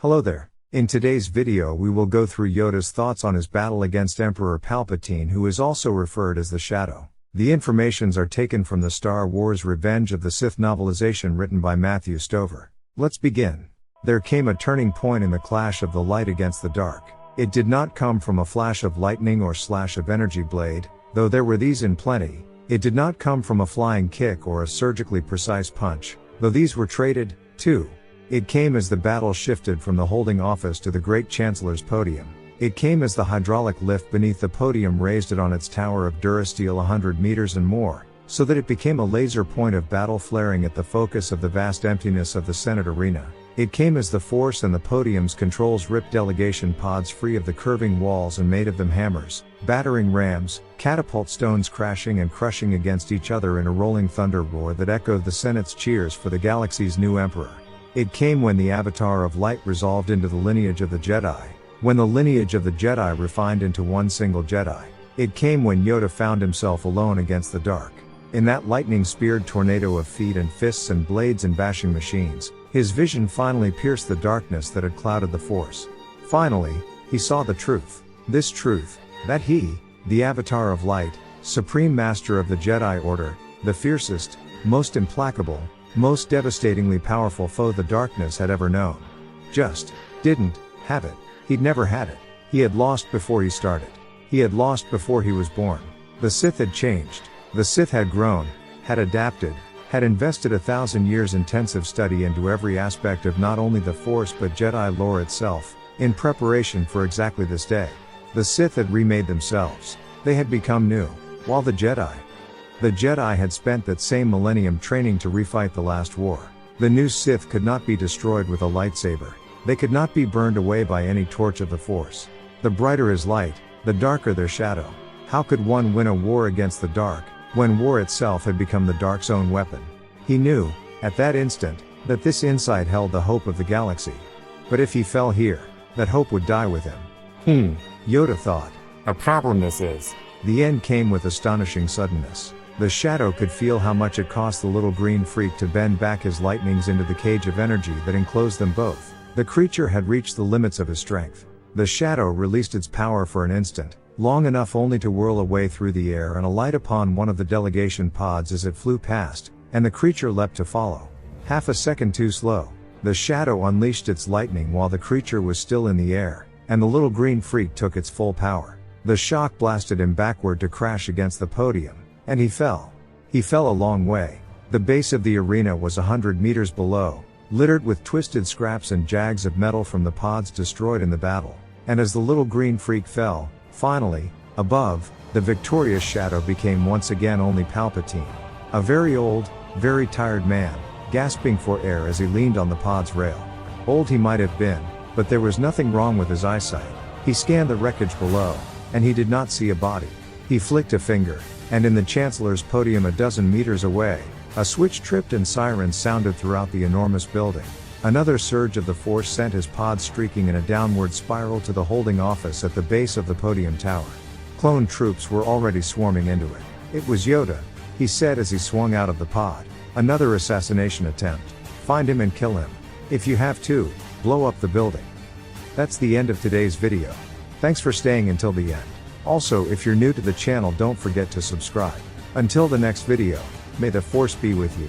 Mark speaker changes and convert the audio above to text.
Speaker 1: Hello there. In today's video we will go through Yoda's thoughts on his battle against Emperor Palpatine, who is also referred as the Shadow. The informations are taken from the Star Wars Revenge of the Sith novelization written by Matthew Stover. Let's begin. There came a turning point in the clash of the light against the dark. It did not come from a flash of lightning or slash of energy blade, though there were these in plenty. It did not come from a flying kick or a surgically precise punch, though these were traded, too. It came as the battle shifted from the holding office to the Great Chancellor's podium. It came as the hydraulic lift beneath the podium raised it on its tower of Durasteel 100 meters and more, so that it became a laser point of battle flaring at the focus of the vast emptiness of the Senate arena. It came as the Force and the podium's controls ripped delegation pods free of the curving walls and made of them hammers, battering rams, catapult stones crashing and crushing against each other in a rolling thunder roar that echoed the Senate's cheers for the galaxy's new emperor. It came when the Avatar of Light resolved into the lineage of the Jedi, when the lineage of the Jedi refined into one single Jedi. It came when Yoda found himself alone against the dark. In that lightning-speared tornado of feet and fists and blades and bashing machines, his vision finally pierced the darkness that had clouded the Force. Finally, he saw the truth. This truth, that he, the Avatar of Light, Supreme Master of the Jedi Order, the fiercest, most implacable, most devastatingly powerful foe the darkness had ever known, just didn't have it. He'd never had it. He had lost before he started. He had lost before he was born. The Sith had changed. The Sith had grown, had adapted, had invested 1,000 years intensive study into every aspect of not only the Force but Jedi lore itself, in preparation for exactly this day. The Sith had remade themselves. They had become new, while the Jedi had spent that same millennium training to refight the last war. The new Sith could not be destroyed with a lightsaber. They could not be burned away by any torch of the Force. The brighter his light, the darker their shadow. How could one win a war against the dark, when war itself had become the dark's own weapon? He knew, at that instant, that this insight held the hope of the galaxy. But if he fell here, that hope would die with him. Yoda thought.
Speaker 2: A problem this is.
Speaker 1: The end came with astonishing suddenness. The Shadow could feel how much it cost the little green freak to bend back his lightnings into the cage of energy that enclosed them both. The creature had reached the limits of his strength. The Shadow released its power for an instant, long enough only to whirl away through the air and alight upon one of the delegation pods as it flew past, and the creature leapt to follow. Half a second too slow. The Shadow unleashed its lightning while the creature was still in the air, and the little green freak took its full power. The shock blasted him backward to crash against the podium. And he fell. He fell a long way. The base of the arena was 100 meters below, littered with twisted scraps and jags of metal from the pods destroyed in the battle. And as the little green freak fell, finally, above, the victorious Shadow became once again only Palpatine. A very old, very tired man, gasping for air as he leaned on the pod's rail. Old he might have been, but there was nothing wrong with his eyesight. He scanned the wreckage below, and he did not see a body. He flicked a finger, and in the Chancellor's podium a dozen meters away, a switch tripped and sirens sounded throughout the enormous building. Another surge of the Force sent his pod streaking in a downward spiral to the holding office at the base of the podium tower. Clone troops were already swarming into it. It was Yoda, he said as he swung out of the pod. Another assassination attempt. Find him and kill him. If you have to, blow up the building. That's the end of today's video. Thanks for staying until the end. Also, if you're new to the channel, don't forget to subscribe. Until the next video, may the Force be with you.